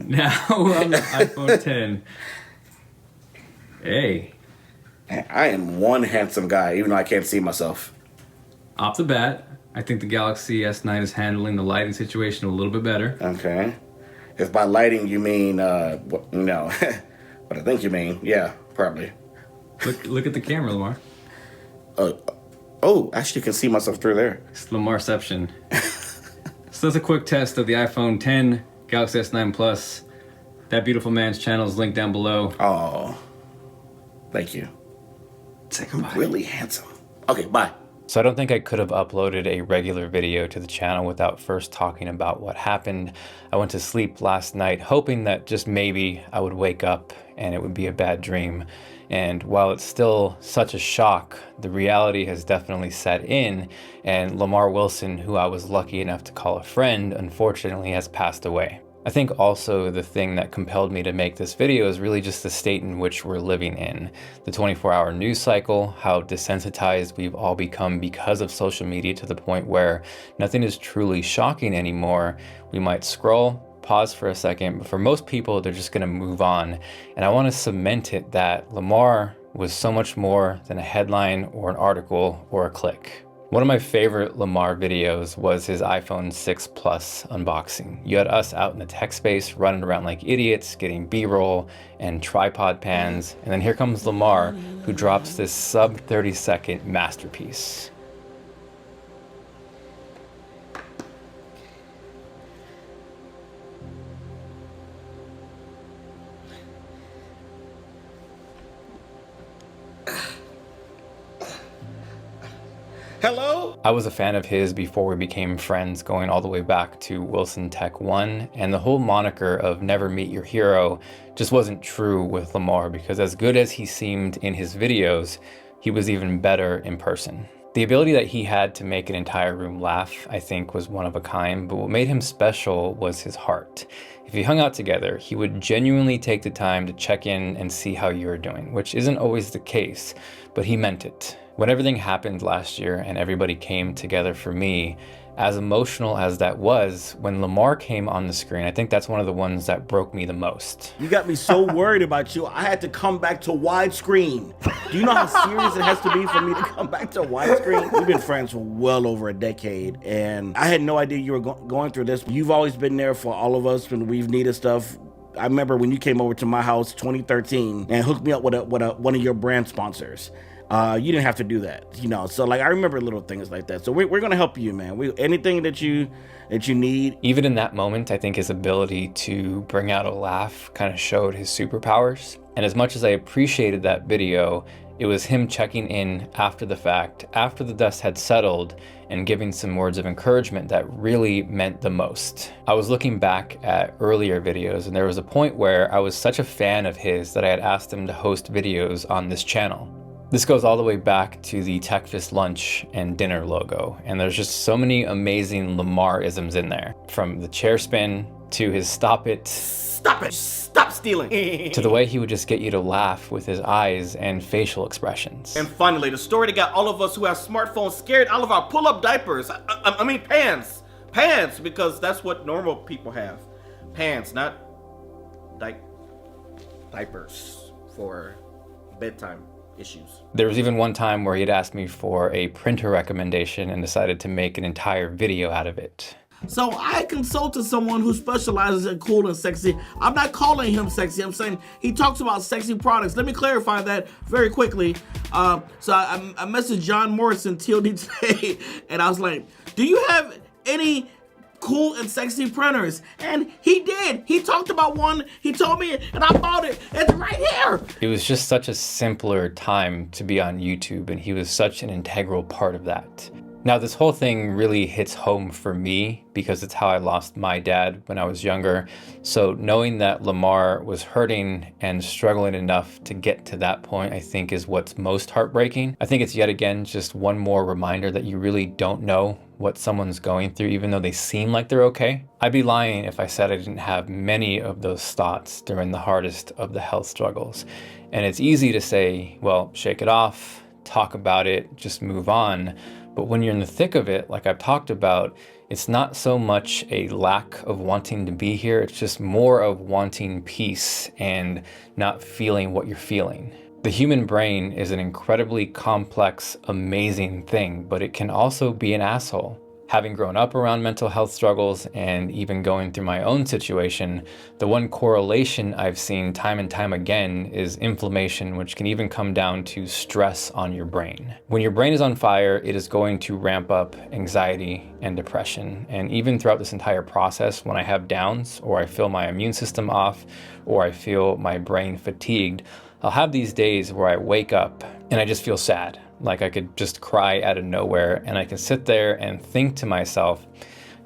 Now we're on the iPhone 10. Hey, I am one handsome guy, even though I can't see myself. off the bat, I think the Galaxy S9 is handling the lighting situation a little bit better. Okay. If by lighting you mean, no. What I think you mean, yeah, probably. Look at the camera, Lamar. Actually, you can see myself through there. It's Lamarception. So that's a quick test of the iPhone 10, Galaxy S9 Plus. That beautiful man's channel is linked down below. Oh, thank you. Say goodbye. Really handsome. Okay, bye. So I don't think I could have uploaded a regular video to the channel without first talking about what happened. I went to sleep last night hoping that just maybe I would wake up and it would be a bad dream. And while it's still such a shock, the reality has definitely set in, and Lamarr Wilson, who I was lucky enough to call a friend, unfortunately has passed away. I think also the thing that compelled me to make this video is really just the state in which we're living in. The 24-hour news cycle, how desensitized we've all become because of social media to the point where nothing is truly shocking anymore. We might scroll, pause for a second, but for most people, they're just gonna move on. And I wanna cement it that Lamar was so much more than a headline or an article or a click. One of my favorite Lamar videos was his iPhone 6 Plus unboxing. You had us out in the tech space running around like idiots, getting B-roll and tripod pans, and then here comes Lamar, who drops this sub 30-second masterpiece. Hello? I was a fan of his before we became friends, going all the way back to Wilson Tech 1, and the whole moniker of never meet your hero just wasn't true with Lamar, because as good as he seemed in his videos, he was even better in person. The ability that he had to make an entire room laugh, I think, was one of a kind, but what made him special was his heart. If you hung out together, he would genuinely take the time to check in and see how you were doing, which isn't always the case, but he meant it. When everything happened last year and everybody came together for me, as emotional as that was, when Lamar came on the screen, I think that's one of the ones that broke me the most. You got me so worried about you, I had to come back to widescreen. Do you know how serious it has to be for me to come back to widescreen? We've been friends for well over a decade, and I had no idea you were going through this. You've always been there for all of us when we've needed stuff. I remember when you came over to my house 2013 and hooked me up with one of your brand sponsors. You didn't have to do that, you know. So like, I remember little things like that. So we're gonna help you, man. Anything that you need. Even in that moment, I think his ability to bring out a laugh kind of showed his superpowers. And as much as I appreciated that video, it was him checking in after the fact, after the dust had settled, and giving some words of encouragement that really meant the most. I was looking back at earlier videos, and there was a point where I was such a fan of his that I had asked him to host videos on this channel. This goes all the way back to the Techfest lunch and dinner logo, and there's just so many amazing Lamar-isms in there. From the chair spin, to his stop it, Stop stealing, to the way he would just get you to laugh with his eyes and facial expressions. And finally, the story that got all of us who have smartphones scared out of our pull-up diapers. I mean pants, because that's what normal people have. Pants, not diapers for bedtime issues. There was even one time where he'd asked me for a printer recommendation and decided to make an entire video out of it. So I consulted someone who specializes in cool and sexy. I'm not calling him sexy. I'm saying he talks about sexy products. Let me clarify that very quickly. So I messaged John Morrison, TLD today, and I was like, do you have any cool and sexy printers? And he did. He talked about one. He told me, and I bought it. It's right here. It was just such a simpler time to be on YouTube, and he was such an integral part of that. Now, this whole thing really hits home for me because it's how I lost my dad when I was younger. So knowing that Lamar was hurting and struggling enough to get to that point, I think is what's most heartbreaking. I think it's yet again just one more reminder that you really don't know what someone's going through, even though they seem like they're okay. I'd be lying if I said I didn't have many of those thoughts during the hardest of the health struggles. And it's easy to say, well, shake it off, talk about it, just move on. But when you're in the thick of it, like I've talked about, it's not so much a lack of wanting to be here, it's just more of wanting peace and not feeling what you're feeling. The human brain is an incredibly complex, amazing thing, but it can also be an asshole. Having grown up around mental health struggles and even going through my own situation, the one correlation I've seen time and time again is inflammation, which can even come down to stress on your brain. When your brain is on fire, it is going to ramp up anxiety and depression. And even throughout this entire process, when I have downs, or I feel my immune system off, or I feel my brain fatigued, I'll have these days where I wake up and I just feel sad. Like I could just cry out of nowhere, and I can sit there and think to myself,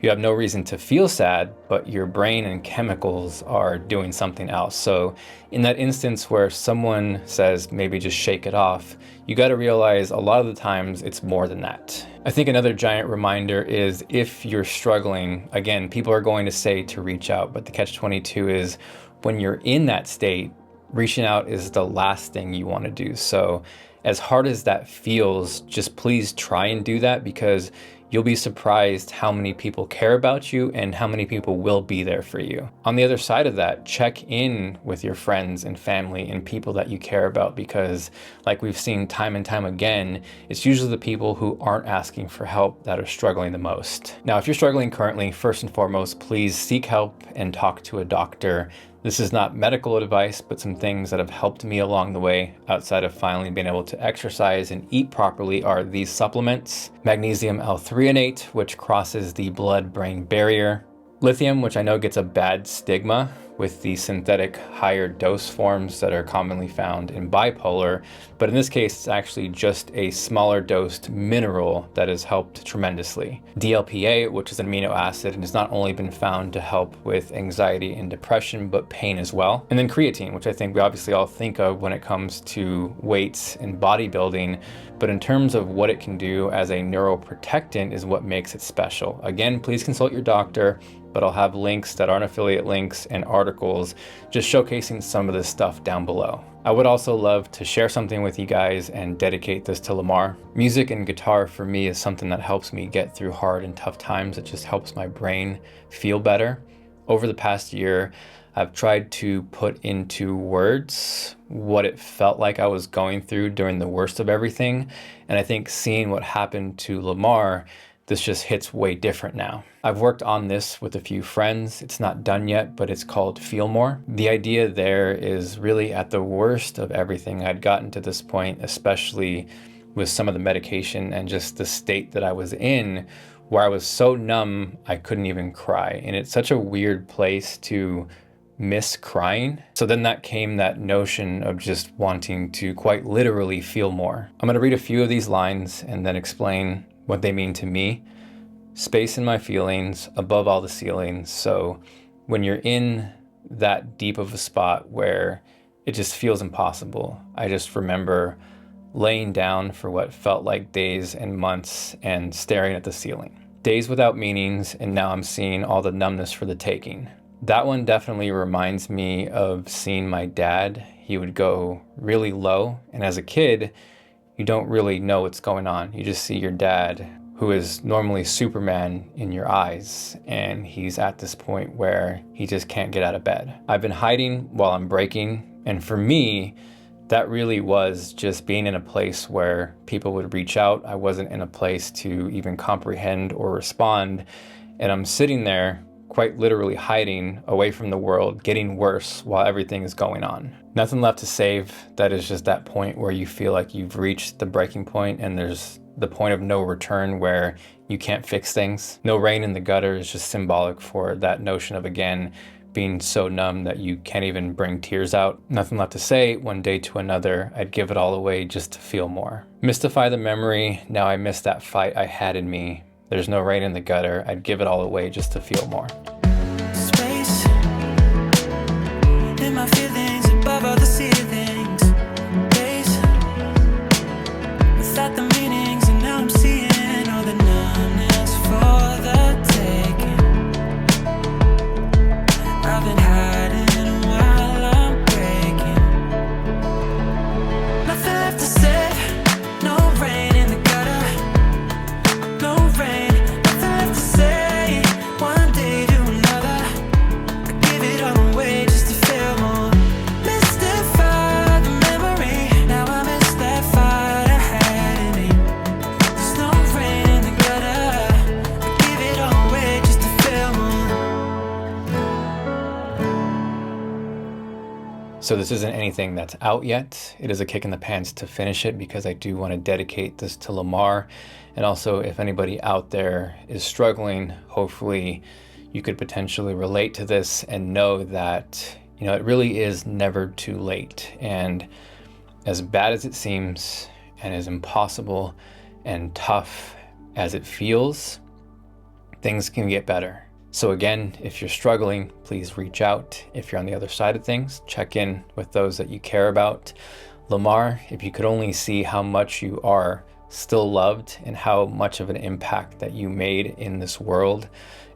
you have no reason to feel sad, but your brain and chemicals are doing something else. So in that instance where someone says, maybe just shake it off, you got to realize a lot of the times it's more than that. I think another giant reminder is if you're struggling, again, people are going to say to reach out, but the catch-22 is when you're in that state, reaching out is the last thing you want to do. So as hard as that feels, just please try and do that, because you'll be surprised how many people care about you and how many people will be there for you. On the other side of that, check in with your friends and family and people that you care about, because like we've seen time and time again, it's usually the people who aren't asking for help that are struggling the most. Now, if you're struggling currently, first and foremost, please seek help and talk to a doctor. This is not medical advice, but some things that have helped me along the way outside of finally being able to exercise and eat properly are these supplements: magnesium L-threonate, which crosses the blood-brain barrier; lithium, which I know gets a bad stigma with the synthetic higher dose forms that are commonly found in bipolar, but in this case, it's actually just a smaller dosed mineral that has helped tremendously. DLPA, which is an amino acid and has not only been found to help with anxiety and depression, but pain as well. And then creatine, which I think we obviously all think of when it comes to weights and bodybuilding, but in terms of what it can do as a neuroprotectant is what makes it special. Again, please consult your doctor, but I'll have links that aren't affiliate links and articles just showcasing some of this stuff down below. I would also love to share something with you guys and dedicate this to Lamar. Music and guitar for me is something that helps me get through hard and tough times. It just helps my brain feel better. Over the past year, I've tried to put into words what it felt like I was going through during the worst of everything. And I think seeing what happened to Lamar, this just hits way different now. I've worked on this with a few friends. It's not done yet, but it's called Feel More. The idea there is really at the worst of everything I'd gotten to this point, especially with some of the medication and just the state that I was in, where I was so numb, I couldn't even cry. And it's such a weird place to miss crying. So then that came that notion of just wanting to quite literally feel more. I'm gonna read a few of these lines and then explain what they mean to me. Space in my feelings, above all the ceilings. So when you're in that deep of a spot where it just feels impossible, I just remember laying down for what felt like days and months and staring at the ceiling. Days without meanings, and now I'm seeing all the numbness for the taking. That one definitely reminds me of seeing my dad. He would go really low, and as a kid, you don't really know what's going on. You just see your dad, who is normally Superman, in your eyes, and he's at this point where he just can't get out of bed. I've been hiding while I'm breaking, and for me, that really was just being in a place where people would reach out. I wasn't in a place to even comprehend or respond, and I'm sitting there quite literally hiding away from the world, getting worse while everything is going on. Nothing left to save. That is just that point where you feel like you've reached the breaking point and there's the point of no return where you can't fix things. No rain in the gutter is just symbolic for that notion of, again, being so numb that you can't even bring tears out. Nothing left to say. One day to another, I'd give it all away just to feel more. Mystify the memory. Now I miss that fight I had in me. There's no rain in the gutter. I'd give it all away just to feel more. Space in my feelings, above all the ceilings. Days without the meanings, and now I'm seeing all the numbness for the taking. I've been hiding while I'm breaking. Nothing left to say. No rain in the gutter. No rain. Nothing left to say. So this isn't anything that's out yet. It is a kick in the pants to finish it because I do want to dedicate this to Lamar. And also, if anybody out there is struggling, hopefully you could potentially relate to this and know that, you know, it really is never too late. And as bad as it seems, and as impossible and tough as it feels, things can get better. So again, if you're struggling, please reach out. If you're on the other side of things, check in with those that you care about. Lamar, if you could only see how much you are still loved and how much of an impact that you made in this world,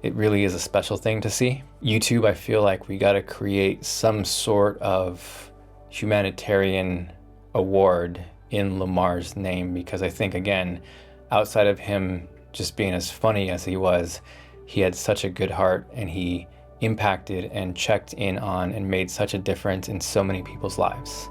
it really is a special thing to see. YouTube, I feel like we got to create some sort of humanitarian award in Lamar's name, because I think, again, outside of him just being as funny as he was, he had such a good heart, and he impacted and checked in on and made such a difference in so many people's lives.